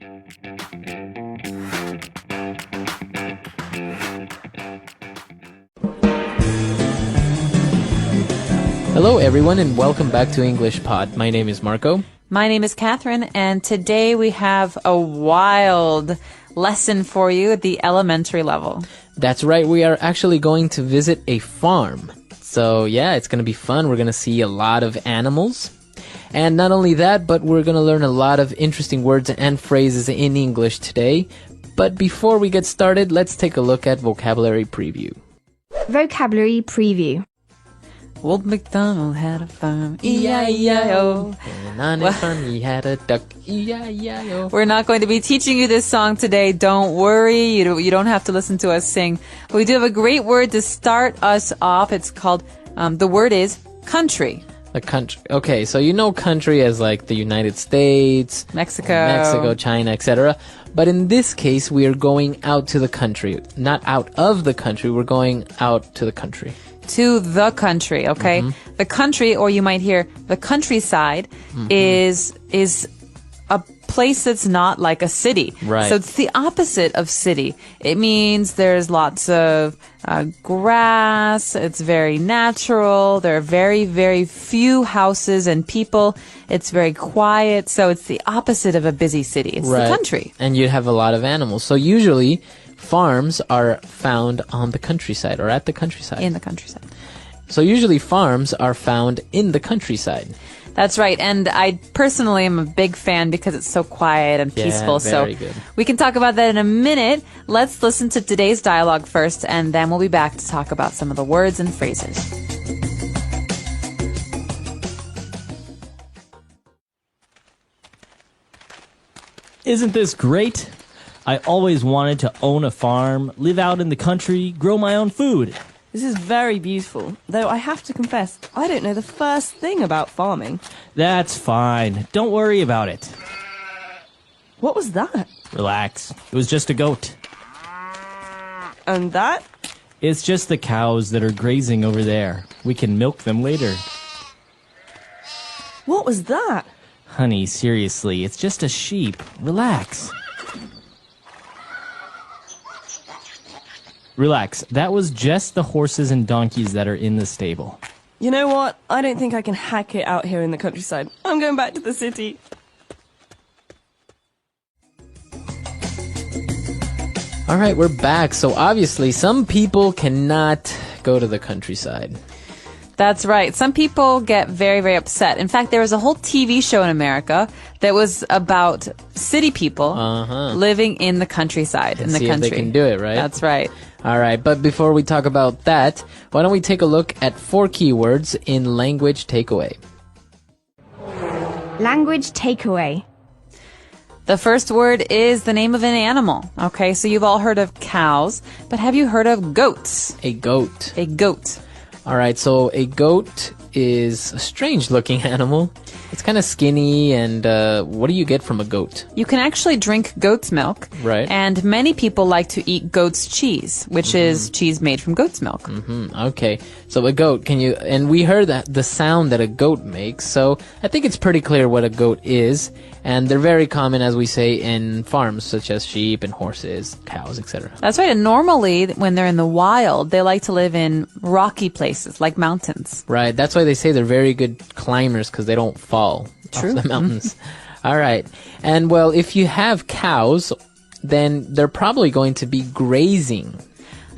Hello everyone and welcome back to English Pod. My name is Marco. My name is Catherine, and today we have a wild lesson for you at the elementary level. That's right, we are actually going to visit a farm. So yeah, it's going to be fun. We're going to see a lot of animals. And not only that, but we're going to learn a lot of interesting words and phrases in English today. But before we get started, let's take a look at Vocabulary Preview. Vocabulary Preview. Old MacDonald had a farm, E-I-E-I-O. And on his farm he had a duck, E-I-E-I-O. We're not going to be teaching you this song today. Don't worry. You don't have to listen to us sing. But we do have a great word to start us off. It's called, the word is country. The country. Okay, so you know country as like the United States, Mexico, China, etc. But in this case, we are going out to the country. Not out of the country, we're going out to the country. To the country, okay? Mm-hmm. The country, or you might hear the countryside, is a place that's not like a city. Right. So it's the opposite of city. It means there's lots of grass. It's very natural. There are very, very few houses and people. It's very quiet. So it's the opposite of a busy city. It's Right. the country. And you have a lot of animals. So usually farms are found on the countryside or at the countryside. In the countryside. So usually farms are found in the countryside. That's right. And I personally am a big fan because it's so quiet and peaceful. Very So good. we can talk about that in a minute. Let's listen to today's dialogue first, and then we'll be back to talk about some of the words and phrases. Isn't this great? I always wanted to own a farm, live out in the country, grow my own food. This is very beautiful, though I have to confess, I don't know the first thing about farming. That's fine. Don't worry about it. What was that? Relax. It was just a goat. And that? It's just the cows that are grazing over there. We can milk them later. What was that? Honey, seriously, it's just a sheep. Relax. Relax. That was just the horses and donkeys that are in the stable. You know what? I don't think I can hack it out here in the countryside. I'm going back to the city. All right, we're back. So obviously some people cannot go to the countryside. That's right. Some people get very, very upset. In fact, there was a whole TV show in America that was about city people living in the countryside, in the See country. if they can do it, right? That's right. All right, but before we talk about that, why don't we take a look at 4 keywords in language takeaway. Language Takeaway. The first word is the name of an animal. Okay, so you've all heard of cows, but have you heard of goats? A goat. A goat. All right, so a goat is a strange-looking animal. It's kind of skinny, and what do you get from a goat? You can actually drink goat's milk. Right. And many people like to eat goat's cheese, which is cheese made from goat's milk. Okay, so a goat, and we heard that the sound that a goat makes, so I think it's pretty clear what a goat is, and they're very common, as we say, in farms, such as sheep and horses, cows, etc. That's right. And normally, when they're in the wild, they like to live in rocky places, like mountains. Right, that's why they say they're very good climbers, because they don't fall off the mountains. All right, and well, if you have cows, then they're probably going to be grazing.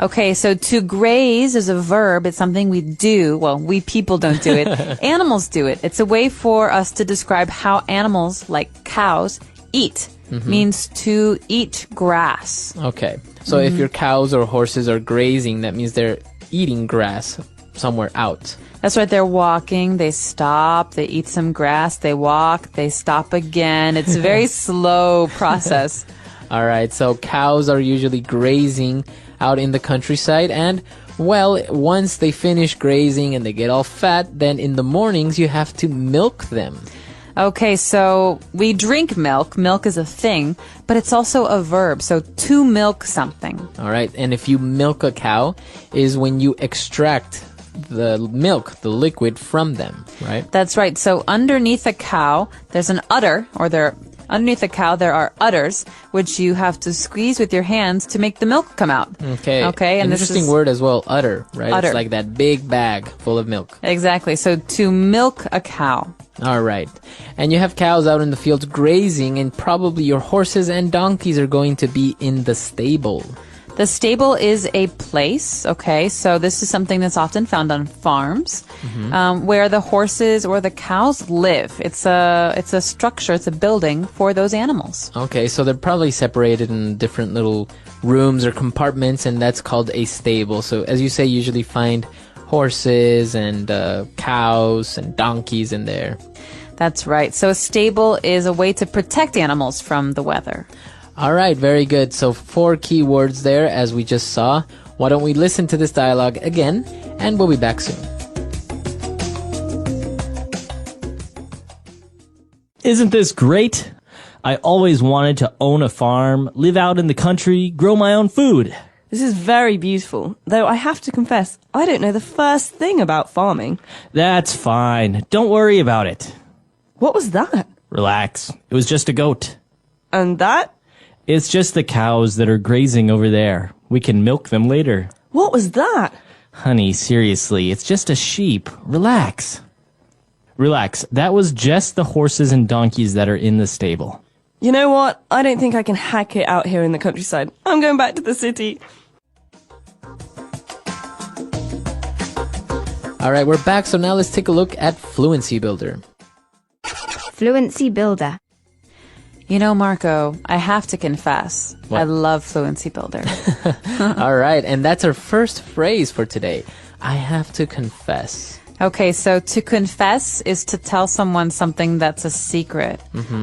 Okay, so to graze is a verb. It's something we do. Well, we people don't do it. Animals do it. It's a way for us to describe how animals, like cows, eat. Means to eat grass. Okay, so if your cows or horses are grazing, that means they're eating grass somewhere out. That's right. They're walking. They stop. They eat some grass. They walk. They stop again. It's a very slow process. All right, so cows are usually grazing out in the countryside, and well, once they finish grazing and they get all fat, then in the mornings you have to milk them. Okay, so we drink milk. Milk is a thing, but it's also a verb. So to milk something. All right, and if you milk a cow is when you extract the milk, the liquid from them, right? That's right. So underneath a cow, there's an udder, or Underneath the cow, there are udders, which you have to squeeze with your hands to make the milk come out. Okay. Okay. And interesting word as well, udder, right? Udder. It's like that big bag full of milk. Exactly. So to milk a cow. All right. And you have cows out in the fields grazing, and probably your horses and donkeys are going to be in the stable. The stable is a place, okay? So this is something that's often found on farms, where the horses or the cows live. It's a structure, it's a building for those animals. Okay, so they're probably separated in different little rooms or compartments, and that's called a stable. So as you say, you usually find horses and cows and donkeys in there. That's right. So a stable is a way to protect animals from the weather. All right, very good. So 4 key words there, as we just saw. Why don't we listen to this dialogue again, and we'll be back soon. Isn't this great? I always wanted to own a farm, live out in the country, grow my own food. This is very beautiful, though I have to confess, I don't know the first thing about farming. That's fine. Don't worry about it. What was that? Relax. It was just a goat. And that? It's just the cows that are grazing over there. We can milk them later. What was that? Honey, seriously, it's just a sheep. Relax. Relax. That was just the horses and donkeys that are in the stable. You know what? I don't think I can hack it out here in the countryside. I'm going back to the city. All right, we're back. So now let's take a look at Fluency Builder. Fluency Builder. You know, Marco, I have to confess, What? I love Fluency Builder. All right, and that's our first phrase for today. I have to confess. Okay, so to confess is to tell someone something that's a secret.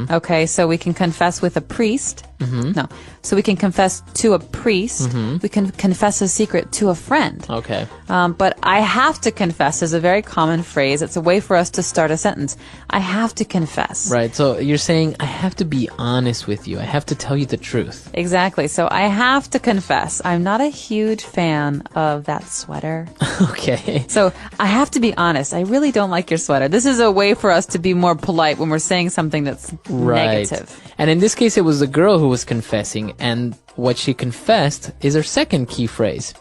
Okay, so we can confess with a priest. No, so we can confess to a priest. We can confess a secret to a friend. Okay. But I have to confess is a very common phrase. It's a way for us to start a sentence. I have to confess. Right, so you're saying, I have to be honest with you. I have to tell you the truth. Exactly. So I have to confess, I'm not a huge fan of that sweater. Okay. So I have to be honest. I really don't like your sweater. This is a way for us to be more polite when we're saying something that's negative. And in this case, it was the girl who was confessing, and what she confessed is her second key phrase.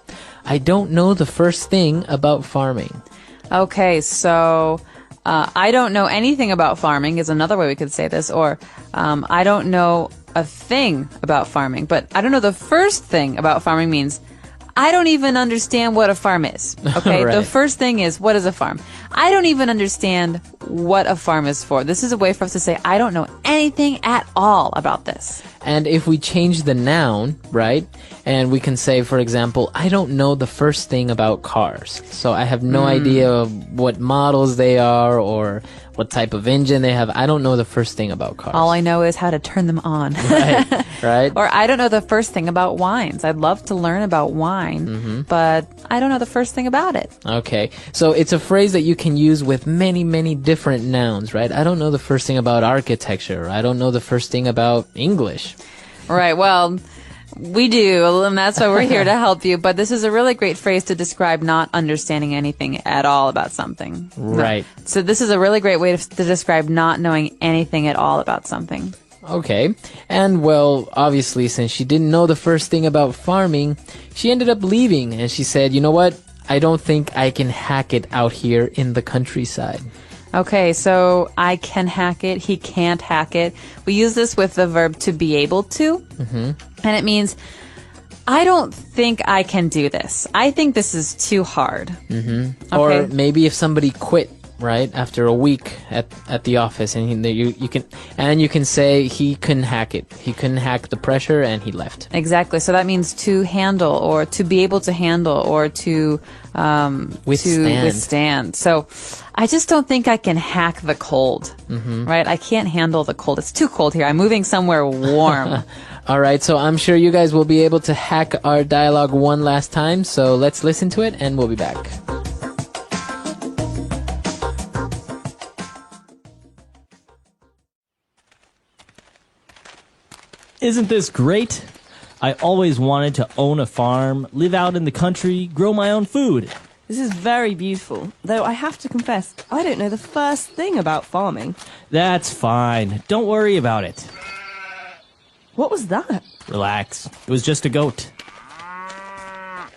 I don't know the first thing about farming. Okay, so I don't know anything about farming is another way we could say this, or I don't know a thing about farming, but I don't know the first thing about farming means I don't even understand what a farm is. Okay, Right. The first thing is, what is a farm? I don't even understand what a farm is for. This is a way for us to say, I don't know anything at all about this. And if we change the noun, right, and we can say, for example, I don't know the first thing about cars. So I have no idea what models they are or what type of engine they have. I don't know the first thing about cars. All I know is how to turn them on. Right? Or I don't know the first thing about wines. I'd love to learn about wine, but I don't know the first thing about it. Okay. So it's a phrase that you can use with many, many different nouns, right? I don't know the first thing about architecture. I don't know the first thing about English. Right. Well, we do, and that's why we're here to help you. But this is a really great phrase to describe not understanding anything at all about something. Right. So this is a really great way to describe not knowing anything at all about something. Okay. And well, obviously, since she didn't know the first thing about farming, she ended up leaving, and she said, you know what? I don't think I can hack it out here in the countryside. Okay, so I can hack it, he can't hack it. We use this with the verb to be able to. And it means, I don't think I can do this. I think this is too hard. Okay. Or maybe if somebody quit, right, after a week at the office, and you can say he couldn't hack it. He couldn't hack the pressure, and he left. Exactly. So that means to handle, or to be able to handle, or to withstand. So I just don't think I can hack the cold. Right? I can't handle the cold. It's too cold here. I'm moving somewhere warm. All right, so I'm sure you guys will be able to hack our dialogue one last time. So let's listen to it, and we'll be back. Isn't this great? I always wanted to own a farm, live out in the country, grow my own food. This is very beautiful, though I have to confess, I don't know the first thing about farming. That's fine. Don't worry about it. What was that? Relax. It was just a goat.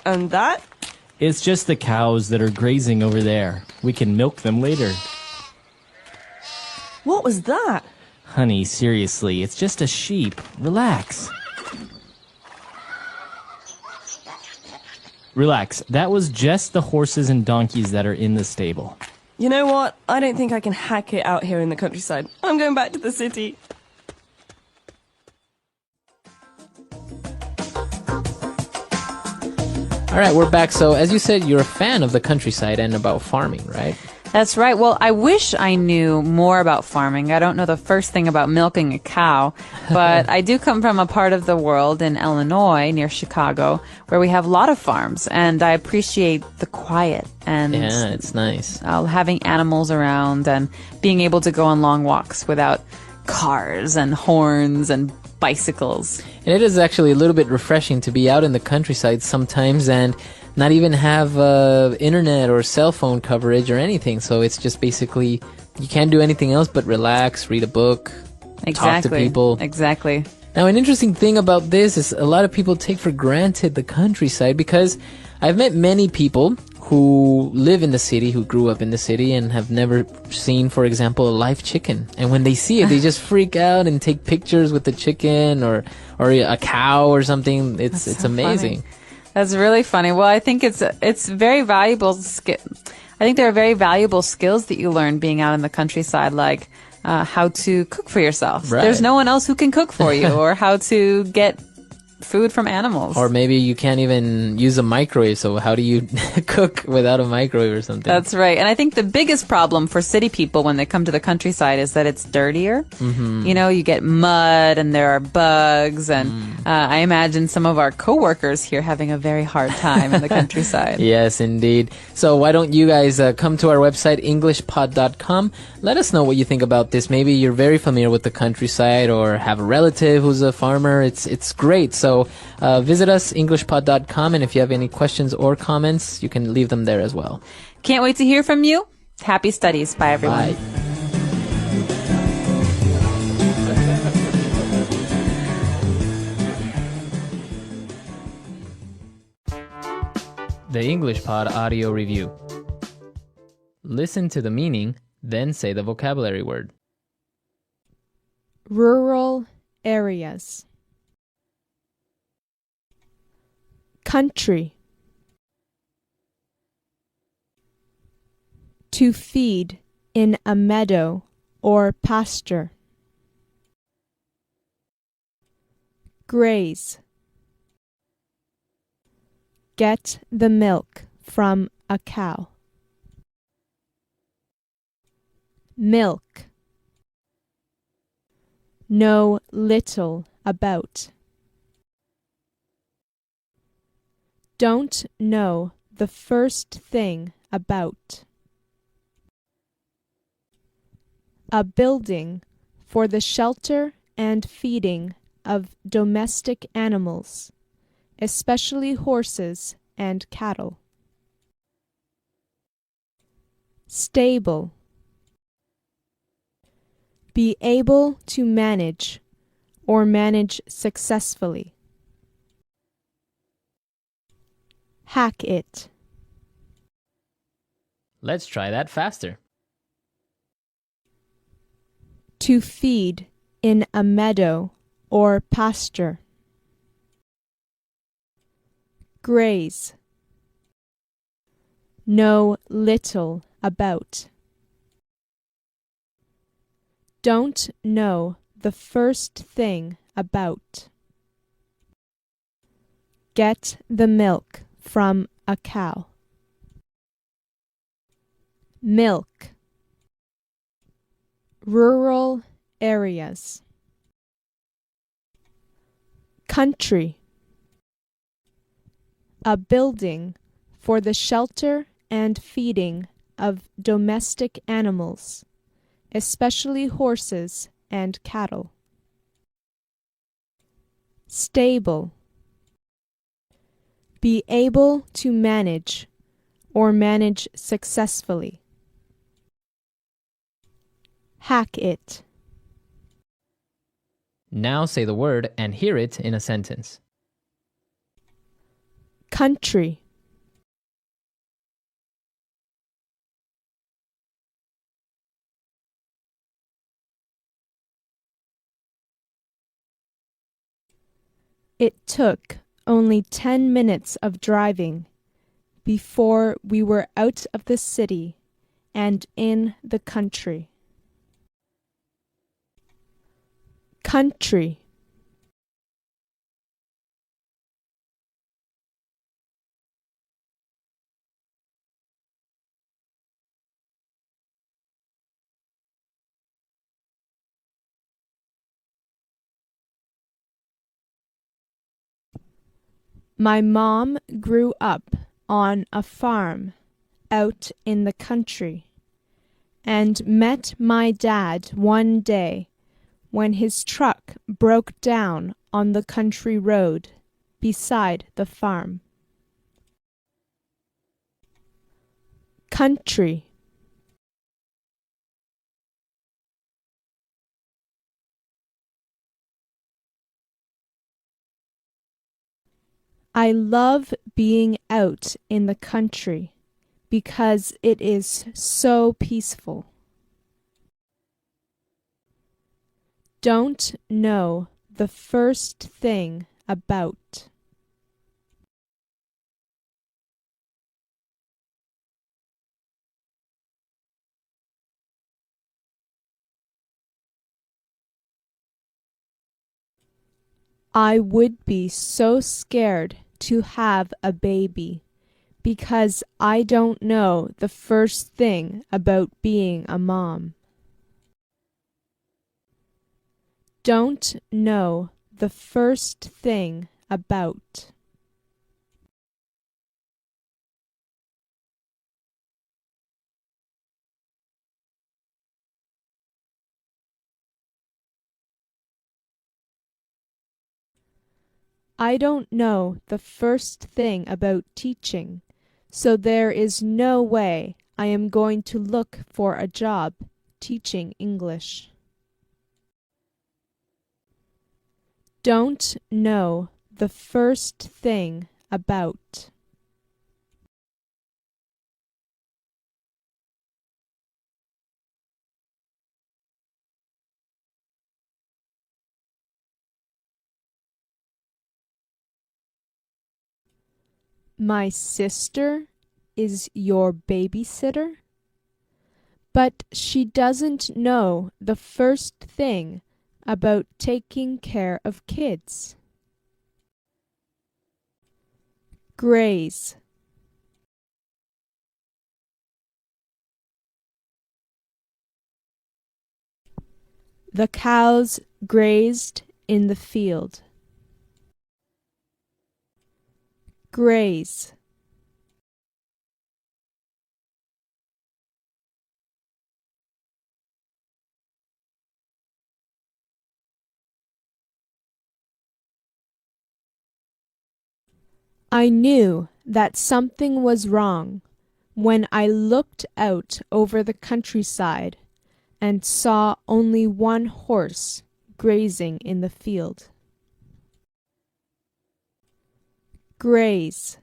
And that? It's just the cows that are grazing over there. We can milk them later. What was that? Honey, seriously, it's just a sheep. Relax. Relax. That was just the horses and donkeys that are in the stable. You know what? I don't think I can hack it out here in the countryside. I'm going back to the city. All right, we're back. So, as you said, you're a fan of the countryside and about farming, right? That's right. Well, I wish I knew more about farming. I don't know the first thing about milking a cow, but I do come from a part of the world in Illinois near Chicago where we have a lot of farms, and I appreciate the quiet and Yeah, it's nice. having animals around and being able to go on long walks without cars and horns and bicycles. And it is actually a little bit refreshing to be out in the countryside sometimes and not even have internet or cell phone coverage or anything. So it's just basically, you can't do anything else but relax, read a book, talk to people. Exactly. Now, an interesting thing about this is a lot of people take for granted the countryside, because I've met many people who live in the city, who grew up in the city and have never seen, for example, a live chicken. And when they see it, they just freak out and take pictures with the chicken or a cow or something. It's so amazing. funny. That's really funny. Well, I think it's very valuable I think there are very valuable skills that you learn being out in the countryside, like how to cook for yourself. Right. There's no one else who can cook for you, or how to get food from animals. Or maybe you can't even use a microwave, so how do you cook without a microwave or something? That's right. And I think the biggest problem for city people when they come to the countryside is that it's dirtier. Mm-hmm. You know, you get mud and there are bugs, and I imagine some of our coworkers here having a very hard time in the countryside. Yes, indeed. So why don't you guys come to our website, englishpod.com. Let us know what you think about this. Maybe you're very familiar with the countryside or have a relative who's a farmer. It's great. So visit us, englishpod.com, and if you have any questions or comments, you can leave them there as well. Can't wait to hear from you. Happy studies. Bye, everyone. Bye. The English Pod Audio Review. Listen to the meaning, then say the vocabulary word. Rural areas. Country. To feed in a meadow or pasture. Graze. Get the milk from a cow. Milk. Know little about. Don't know the first thing about. A building for the shelter and feeding of domestic animals, especially horses and cattle. Stable. Be able to manage or manage successfully. Hack it. Let's try that faster. To feed in a meadow or pasture. Graze. Know little about. Don't know the first thing about. Get the milk from a cow. Milk. Rural areas. Country. A building for the shelter and feeding of domestic animals, especially horses and cattle. Stable. Be able to manage or manage successfully. Hack it. Now say the word and hear it in a sentence. country, it took only 10 minutes of driving before we were out of the city and in the country. Country, my mom grew up on a farm out in the country and met my dad one day when his truck broke down on the country road beside the farm. Country, I love being out in the country because it is so peaceful. Don't know the first thing about. I would be so scared to have a baby because I don't know the first thing about being a mom. Don't know the first thing about. I don't know the first thing about teaching, so there is no way I am going to look for a job teaching English. Don't know the first thing about. My sister is your babysitter? But she doesn't know the first thing about taking care of kids. Graze, the cows grazed in the field. Graze, I knew that something was wrong when I looked out over the countryside and saw only one horse grazing in the field. Graze,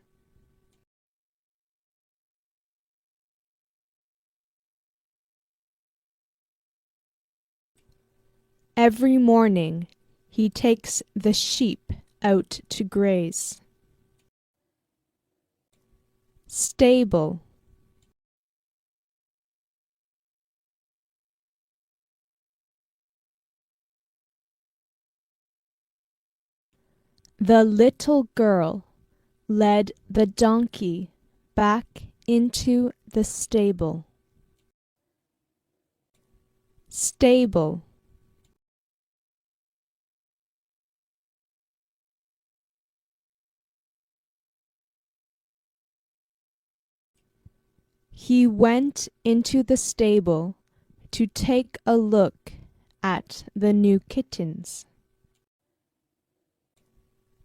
every morning he takes the sheep out to graze. Stable, the little girl led the donkey back into the stable. Stable, he went into the stable to take a look at the new kittens.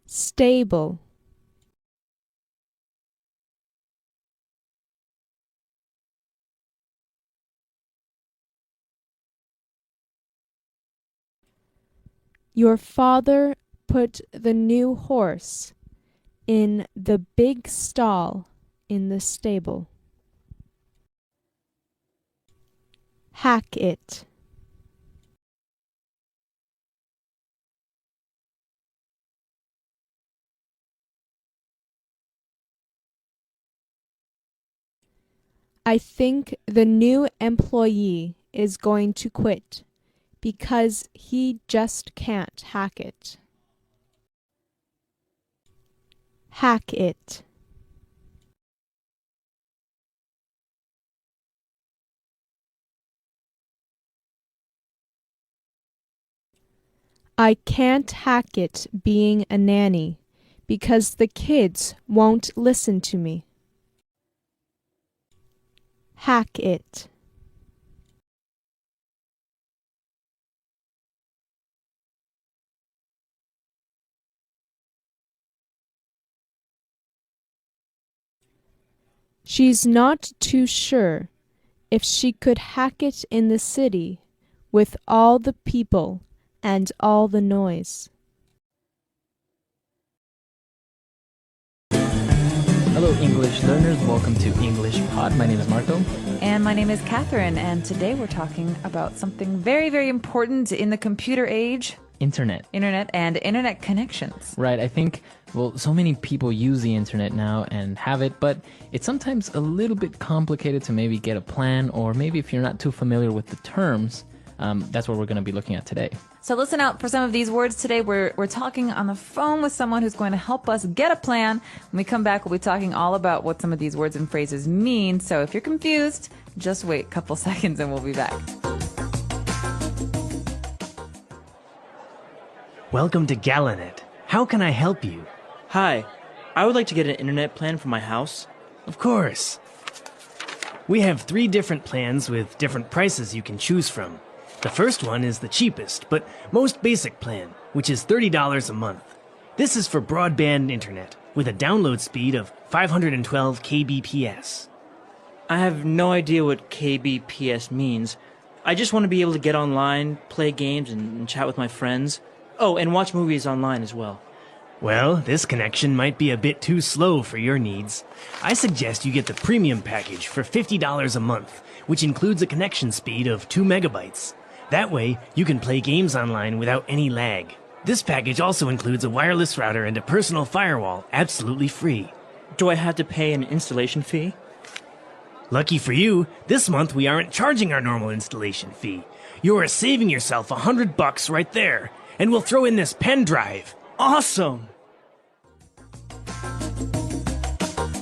Stable, Your father put the new horse in the big stall in the stable. Hack it. I think the new employee is going to quit because he just can't hack it. Hack it. I can't hack it being a nanny because the kids won't listen to me. Hack it. She's not too sure if she could hack it in the city with all the people and all the noise. Hello, English learners. Welcome to English Pod. My name is Marco. And my name is Catherine, and today we're talking about something very, very important in the computer age. Internet. Internet and internet connections. Right. I think, well, so many people use the internet now and have it, but it's sometimes a little bit complicated to maybe get a plan, or maybe if you're not too familiar with the terms, that's what we're going to be looking at today. So listen out for some of these words today. We're talking on the phone with someone who's going to help us get a plan. When we come back, we'll be talking all about what some of these words and phrases mean. So if you're confused, just wait a couple seconds and we'll be back. Welcome to Galanet. How can I help you? Hi, I would like to get an internet plan for my house. Of course. We have 3 different plans with different prices you can choose from. The first one is the cheapest, but most basic plan, which is $30 a month. This is for broadband internet, with a download speed of 512 kbps. I have no idea what kbps means. I just want to be able to get online, play games, and chat with my friends. Oh, and watch movies online as well. Well, this connection might be a bit too slow for your needs. I suggest you get the premium package for $50 a month, which includes a connection speed of 2 megabytes. That way, you can play games online without any lag. This package also includes a wireless router and a personal firewall, absolutely free. Do I have to pay an installation fee? Lucky for you, this month we aren't charging our normal installation fee. You are saving yourself $100 right there. And we'll throw in this pen drive. Awesome!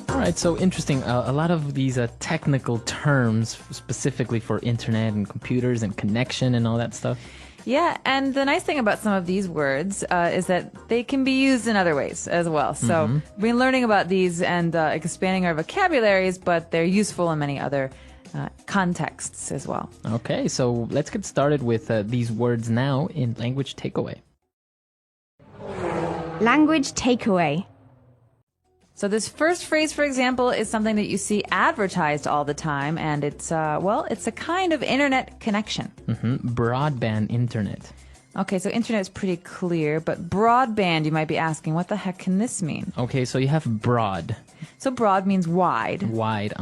All right, so interesting. A lot of these technical terms specifically for internet and computers and connection and all that stuff. Yeah, and the nice thing about some of these words is that they can be used in other ways as well. So we've been learning about these and expanding our vocabularies, but they're useful in many other contexts as well. Okay, so let's get started with these words now in language takeaway. Language takeaway. So this first phrase, for example, is something that you see advertised all the time, and it's it's a kind of internet connection. Broadband internet. Okay, so internet is pretty clear, but broadband, you might be asking, what the heck can this mean? Okay, so you have broad. So broad means wide. Wide,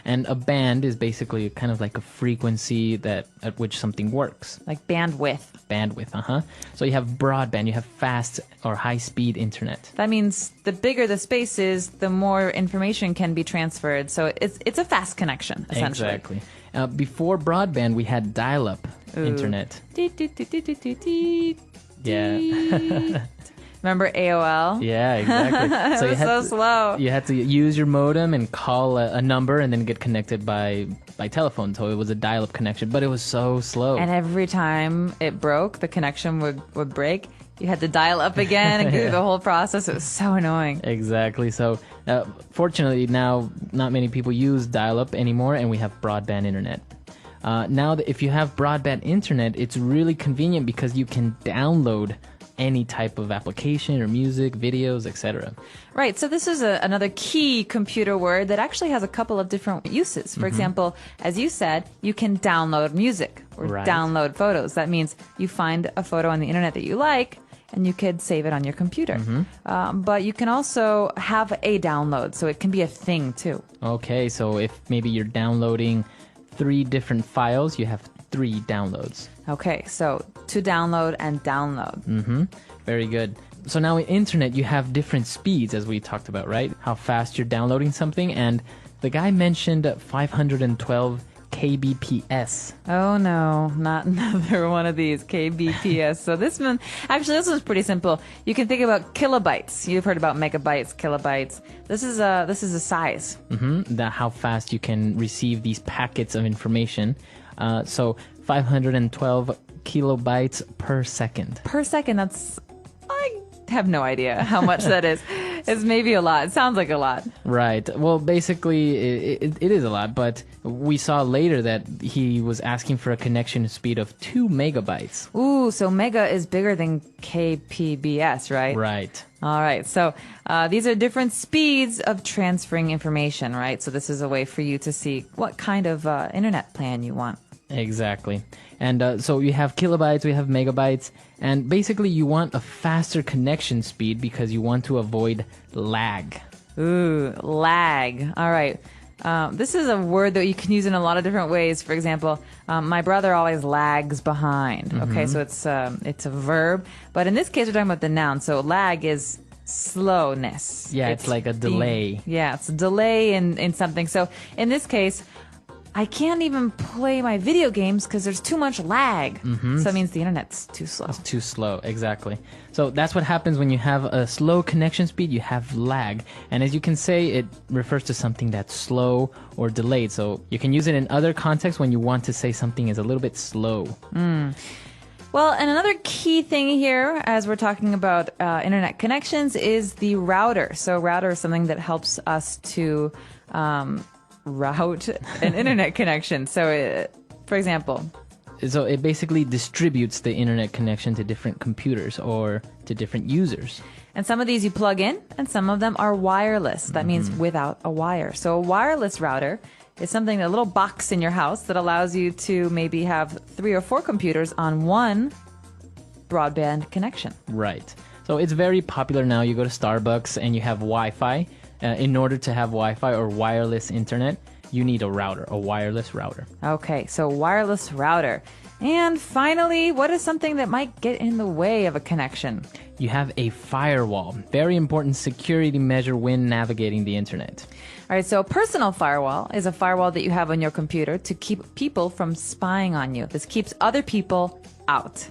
and a band is basically kind of like a frequency at which something works. Like bandwidth. Bandwidth, So you have broadband, you have fast or high-speed internet. That means the bigger the space is, the more information can be transferred. So it's a fast connection, essentially. Exactly. Before broadband, we had dial-up internet. Yeah. Remember AOL? Yeah, exactly. So It was so slow. You had to use your modem and call a number and then get connected by telephone. So it was a dial-up connection, but it was so slow. And every time it broke, the connection would break. You had to dial up again and go through the whole process. It was so annoying. Exactly. So fortunately now not many people use dial-up anymore, and we have broadband internet. Now, if you have broadband internet, it's really convenient because you can download any type of application or music, videos, etc. Right. So this is another key computer word that actually has a couple of different uses. For example, as you said, you can download music or Right. download photos. That means you find a photo on the internet that you like, and you could save it on your computer. But you can also have a download, so it can be a thing too. Okay, so if maybe you're downloading 3 different files, you have 3 downloads. Okay, so to download and download. Very good. So now in internet, you have different speeds, as we talked about, right? How fast you're downloading something. And the guy mentioned 512 kbps. Oh no, not another one of these kbps. So this one's pretty simple. You can think about kilobytes. You've heard about megabytes, kilobytes. This is a size. How fast you can receive these packets of information. So 512 kilobytes per second. Per second, I have no idea how much that is. It's maybe a lot. It sounds like a lot. Right. Well, basically, it is a lot, but we saw later that he was asking for a connection speed of 2 megabytes. Ooh, so mega is bigger than kpbs, right? Right. All right. So these are different speeds of transferring information, right? So this is a way for you to see what kind of internet plan you want. Exactly. And so you have kilobytes, we have megabytes, and basically you want a faster connection speed because you want to avoid lag. Ooh, lag. All right. This is a word that you can use in a lot of different ways. For example, my brother always lags behind. Okay, so it's a verb, but in this case we're talking about the noun. So lag is slowness. Yeah, it's like a delay. It's a delay in something. So in this case, I can't even play my video games because there's too much lag. So that means the internet's too slow. It's too slow, exactly. So that's what happens when you have a slow connection speed, you have lag. And as you can say, it refers to something that's slow or delayed. So you can use it in other contexts when you want to say something is a little bit slow. Well, and another key thing here, as we're talking about internet connections, is the router. So router is something that helps us to route an internet connection. So, for example, So it basically distributes the internet connection to different computers or to different users. and some of these you plug in, and some of them are wireless. That means without a wire. So a wireless router is something, a little box in your house that allows you to maybe have 3 or 4 computers on one broadband connection. Right. So it's very popular now. You go to Starbucks and you have Wi-Fi. In order to have Wi-Fi or wireless internet, you need a router, a wireless router. Okay, so wireless router. And finally, what is something that might get in the way of a connection? You have a firewall. Very important security measure when navigating the internet. All right, so a personal firewall is a firewall that you have on your computer to keep people from spying on you. This keeps other people out.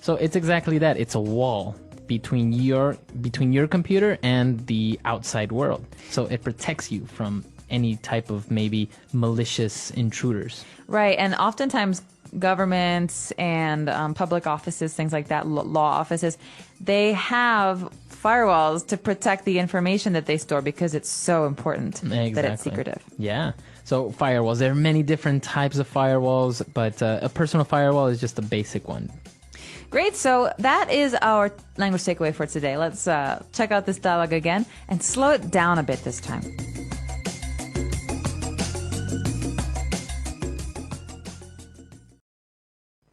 So it's exactly that. It's a wall between your computer and the outside world. So it protects you from any type of maybe malicious intruders. Right, and oftentimes governments and public offices, things like that, law offices, they have firewalls to protect the information that they store because it's so important that it's secretive. Yeah. So firewalls, there are many different types of firewalls, but a personal firewall is just a basic one. Great, so that is our language takeaway for today. Let's check out this dialogue again and slow it down a bit this time.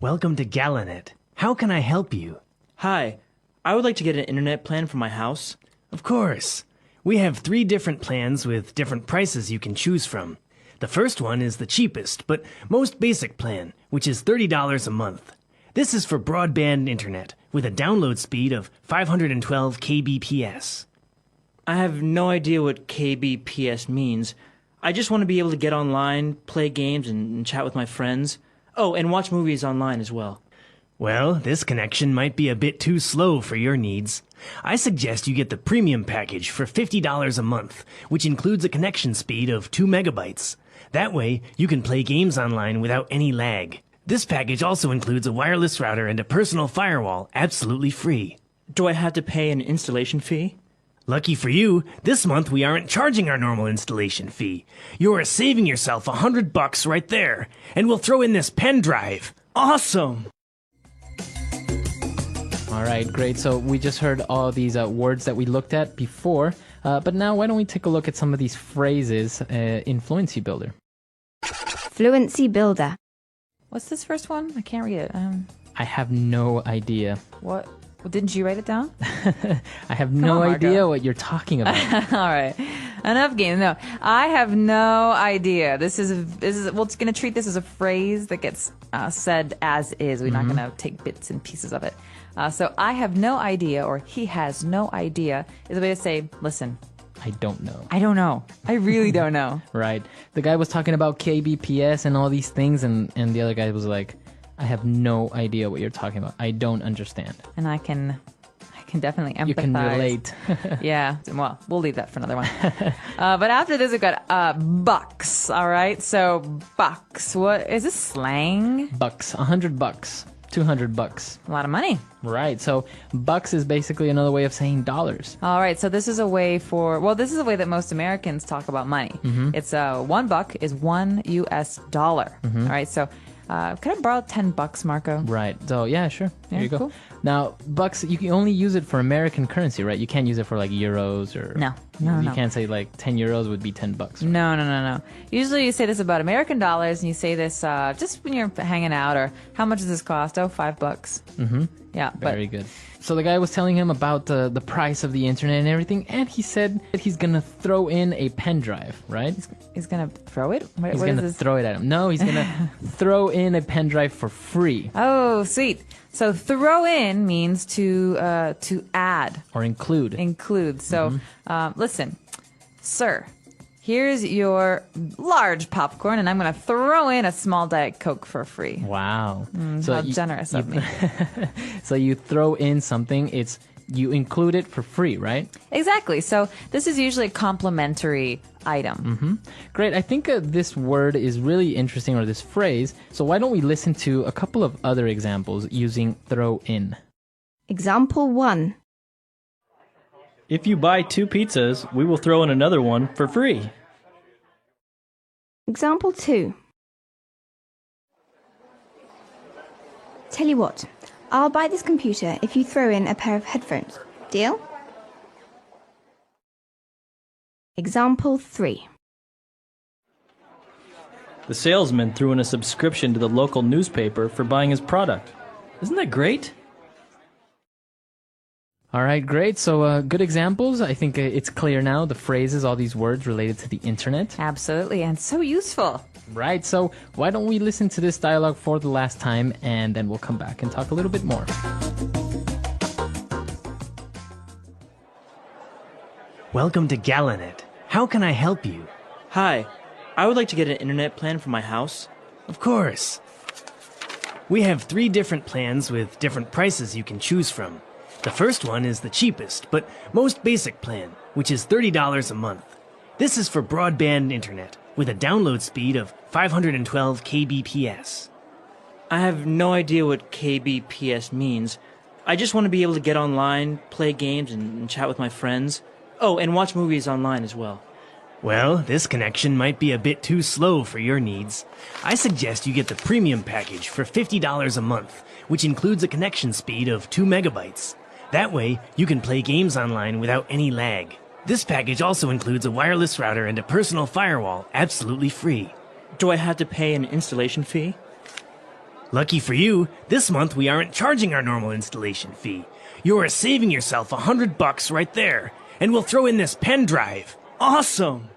Welcome to Galanet. How can I help you? Hi, I would like to get an internet plan for my house. Of course. We have 3 different plans with different prices you can choose from. The first one is the cheapest, but most basic plan, which is $30 a month. This is for broadband internet with a download speed of 512 kbps. I have no idea what kbps means. I just want to be able to get online, play games, and chat with my friends. Oh, and watch movies online as well. Well, this connection might be a bit too slow for your needs. I suggest you get the premium package for $50 a month, which includes a connection speed of 2 megabytes. That way, you can play games online without any lag. This package also includes a wireless router and a personal firewall, absolutely free. Do I have to pay an installation fee? Lucky for you, this month we aren't charging our normal installation fee. You are saving yourself $100 right there, and we'll throw in this pen drive. Awesome! All right, great. So we just heard all these words that we looked at before, but now why don't we take a look at some of these phrases in Fluency Builder? Fluency Builder. What's this first one? I can't read it. I have no idea. What? Well, didn't you write it down? I have no on, idea Marco. what you're talking about. All right. Enough game. No, I have no idea. Well, it's going to treat this as a phrase that gets said as is. We're not going to take bits and pieces of it. So I have no idea, or he has no idea, is a way to say, listen, I don't know. I don't know. I really don't know. Right. The guy was talking about KBPS and all these things, and the other guy was like, I have no idea what you're talking about. I don't understand. And I can definitely empathize. You can relate. Yeah. Well, we'll leave that for another one. But after this, we've got bucks. All right. So bucks. What is this slang? Bucks. $100. $200. A lot of money. Right. So bucks is basically another way of saying dollars. All right. So this is a way this is a way that most Americans talk about money. It's $1 is $1 US. All right. So can I borrow $10, Marco? Right. So yeah, sure. Here Yeah, you go. cool. Now, bucks, you can only use it for American currency, right? You can't use it for like euros or No. You can't say like 10 euros would be $10. Right? No. Usually you say this about American dollars, and you say this just when you're hanging out, or how much does this cost? Oh, $5. Mm-hmm. Yeah. Very good. So the guy was telling him about the price of the internet and everything, and he said that he's gonna throw in a pen drive, right? He's gonna throw it. What He's is gonna this? throw it at him. No, he's gonna throw in a pen drive for free Oh, sweet. So throw in means to add, or include. include. So listen, sir, here's your large popcorn, and I'm going to throw in a small Diet Coke for free. Wow. How generous of me. So you throw in something, you include it for free, right? Exactly. So this is usually a complimentary item. Great. I think this word is really interesting, or this phrase. So why don't we listen to a couple of other examples using throw in? Example 1. If you buy 2 pizzas, we will throw in another one for free. Example 2. Tell you what, I'll buy this computer if you throw in a pair of headphones. Deal? Example 3. The salesman threw in a subscription to the local newspaper for buying his product. Isn't that great? All right, great. So good examples. I think it's clear now, the phrases, all these words related to the internet. Absolutely, and so useful. Right. So why don't we listen to this dialogue for the last time, and then we'll come back and talk a little bit more. Welcome to Galanet. How can I help you? Hi, I would like to get an internet plan for my house. Of course. We have 3 different plans with different prices you can choose from. The first one is the cheapest, but most basic plan, which is $30 a month. This is for broadband internet, with a download speed of 512 kbps. I have no idea what kbps means. I just want to be able to get online, play games, and chat with my friends. Oh, and watch movies online as well. Well, this connection might be a bit too slow for your needs. I suggest you get the premium package for $50 a month, which includes a connection speed of 2 megabytes. That way, you can play games online without any lag. This package also includes a wireless router and a personal firewall, absolutely free. Do I have to pay an installation fee? Lucky for you, this month we aren't charging our normal installation fee. You are saving yourself $100 right there, and we'll throw in this pen drive. Awesome!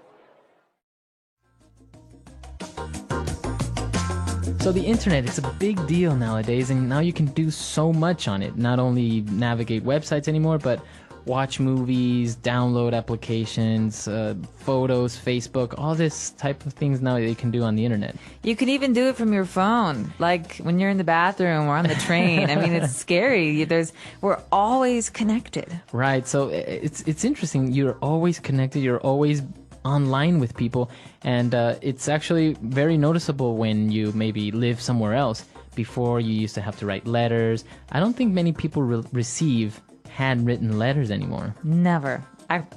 So the internet, it's a big deal nowadays, and now you can do so much on it. Not only navigate websites anymore, but watch movies, download applications, photos, Facebook, all this type of things now that you can do on the internet. You can even do it from your phone, like when you're in the bathroom or on the train. I mean, it's scary. We're always connected. Right. So it's interesting. You're always connected. You're always online with people, and it's actually very noticeable when you maybe live somewhere else. Before, you used to have to write letters. I don't think many people receive handwritten letters anymore. Never.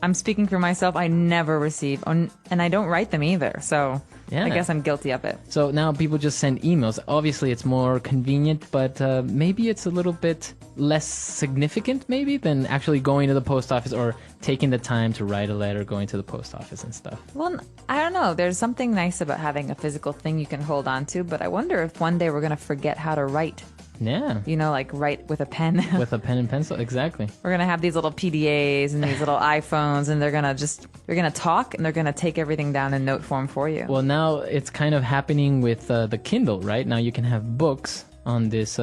I'm speaking for myself. I never receive, and I don't write them either. So Yeah. I guess I'm guilty of it. So now people just send emails. Obviously, it's more convenient, but maybe it's a little bit less significant, maybe, than actually going to the post office or taking the time to write a letter, going to the post office and stuff. Well, I don't know. There's something nice about having a physical thing you can hold on to, but I wonder if one day we're going to forget how to write. Yeah. You know, like write with a pen. With a pen and pencil, exactly. We're going to have these little PDAs and these little iPhones, and they're going to talk, and they're going to take everything down in note form for you. Well, now it's kind of happening with the Kindle, right? Now you can have books on this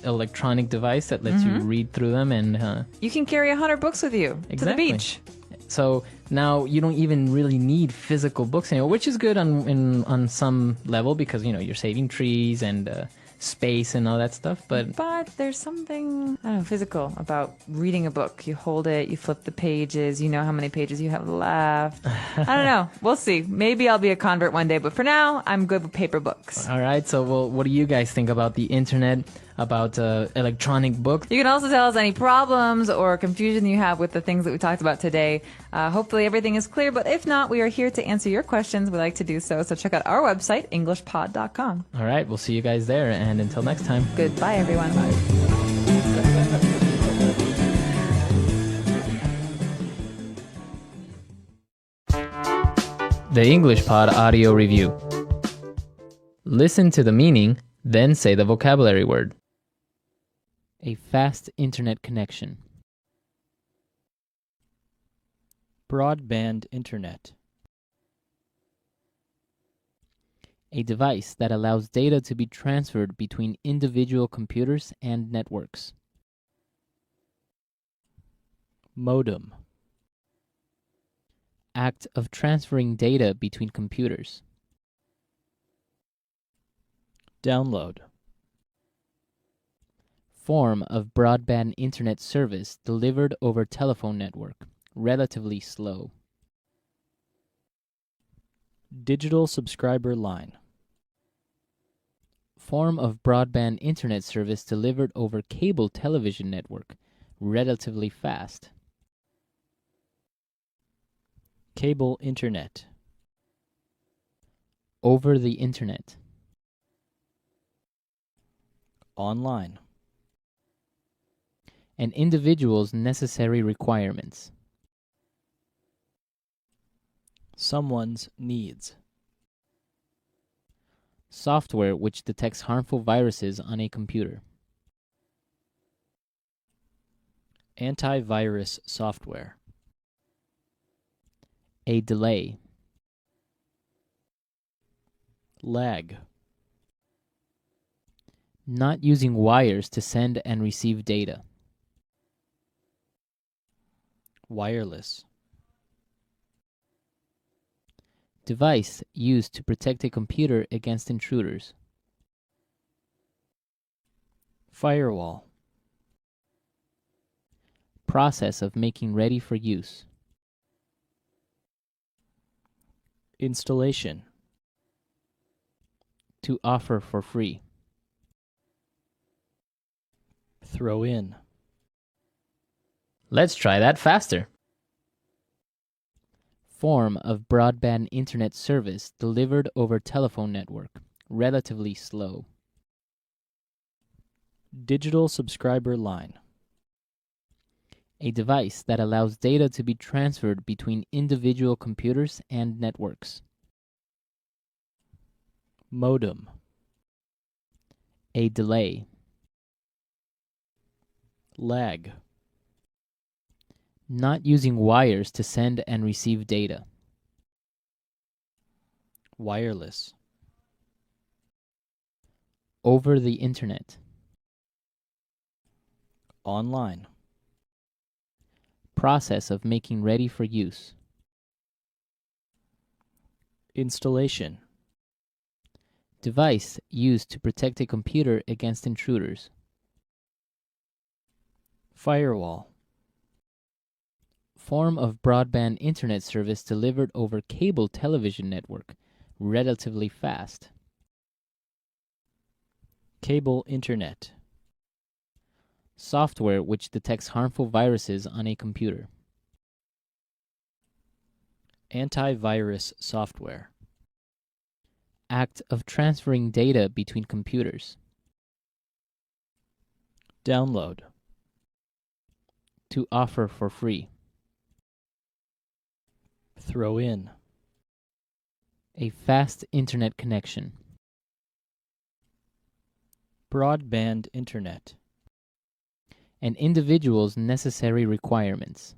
electronic device that lets you read through them, and You can carry 100 books with you to the Exactly. beach. so now you don't even really need physical books anymore, which is good on some level because you're saving trees and space and all that stuff. But But there's something, I don't know, physical about reading a book. You hold it, you flip the pages, you know how many pages you have left. I don't know. We'll see. Maybe I'll be a convert one day, but for now, I'm good with paper books. all right, so what do you guys think about the internet, about electronic books? You can also tell us any problems or confusion you have with the things that we talked about today. Hopefully everything is clear, but if not, we are here to answer your questions. We like to do so. So check out our website, englishpod.com. All right, we'll see you guys there, and until next time. Goodbye, everyone. The English Pod Audio Review. Listen to the meaning, then say the vocabulary word. A fast internet connection. Broadband internet. A device that allows data to be transferred between individual computers and networks. Modem. Act of transferring data between computers. Download. Form of broadband internet service delivered over telephone network. Relatively slow. Digital subscriber line. Form of broadband internet service delivered over cable television network. Relatively fast. Cable internet. Over the internet. Online. An individual's necessary requirements. Someone's needs. Software which detects harmful viruses on a computer. Antivirus software. A delay. Lag. Not using wires to send and receive data. Wireless. Device used to protect a computer against intruders. Firewall. Process of making ready for use. Installation. To offer for free. Throw in. Let's try that faster. Form of broadband internet service delivered over telephone network. Relatively slow. Digital subscriber line. A device that allows data to be transferred between individual computers and networks. Modem. A delay. Lag. Not using wires to send and receive data. Wireless. Over the internet. Online. Process of making ready for use. Installation. Device used to protect a computer against intruders. Firewall. Form of broadband internet service delivered over cable television network. Relatively fast. Cable internet. Software which detects harmful viruses on a computer. Antivirus software. Act of transferring data between computers. Download. To offer for free. Throw in. A fast internet connection. Broadband internet. An individual's necessary requirements.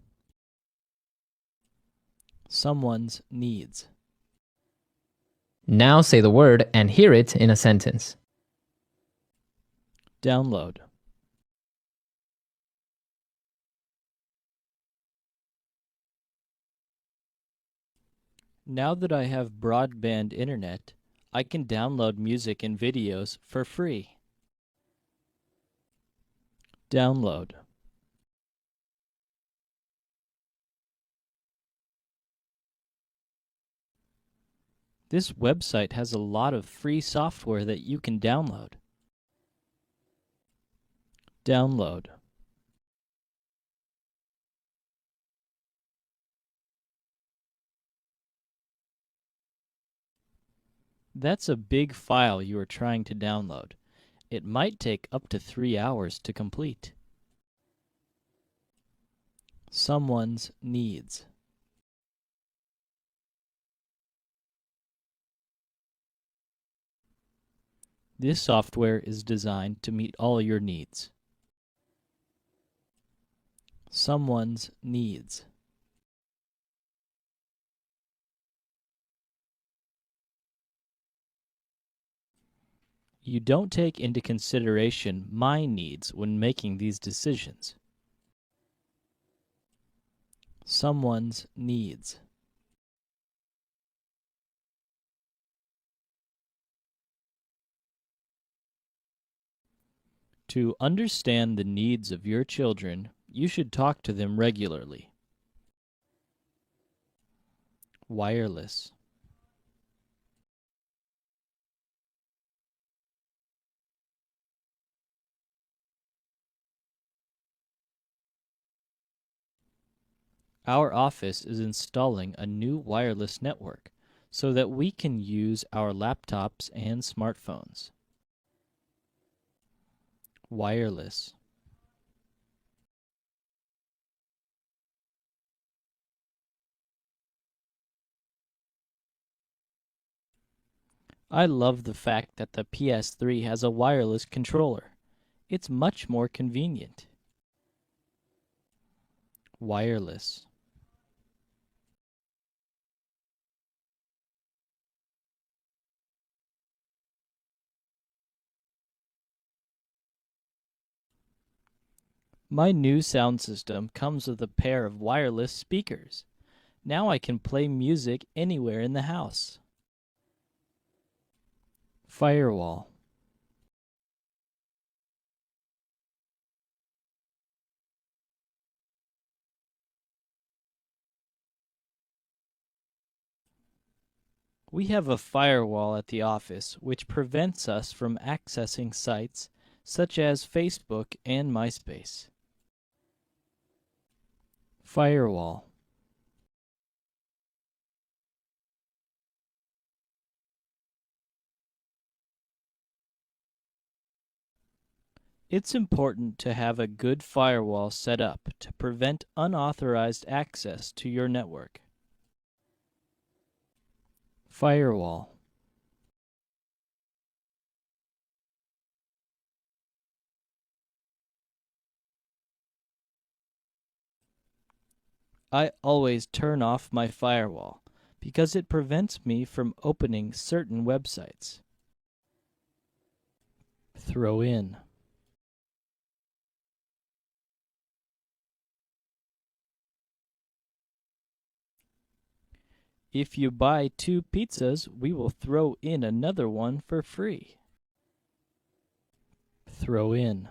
Someone's needs. Now say the word and hear it in a sentence. Download. Now that I have broadband internet, I can download music and videos for free. Download. This website has a lot of free software that you can download. Download. That's a big file you are trying to download. It might take up to 3 hours to complete. Someone's needs. This software is designed to meet all your needs. Someone's needs. You don't take into consideration my needs when making these decisions. Someone's needs. To understand the needs of your children, you should talk to them regularly. Wireless. Our office is installing a new wireless network so that we can use our laptops and smartphones. Wireless. I love the fact that the PS3 has a wireless controller. It's much more convenient. Wireless. My new sound system comes with a pair of wireless speakers. Now I can play music anywhere in the house. Firewall. We have a firewall at the office which prevents us from accessing sites such as Facebook and MySpace. Firewall. It's important to have a good firewall set up to prevent unauthorized access to your network. Firewall. I always turn off my firewall because it prevents me from opening certain websites. Throw in. If you buy 2 pizzas, we will throw in another one for free. Throw in.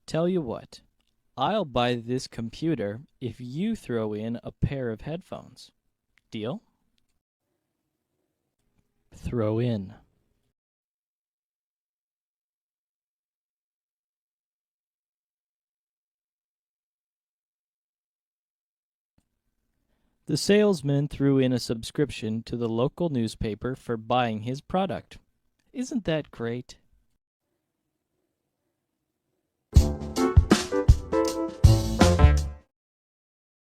Tell you what, I'll buy this computer if you throw in a pair of headphones. Deal? Throw in. The salesman threw in a subscription to the local newspaper for buying his product. Isn't that great?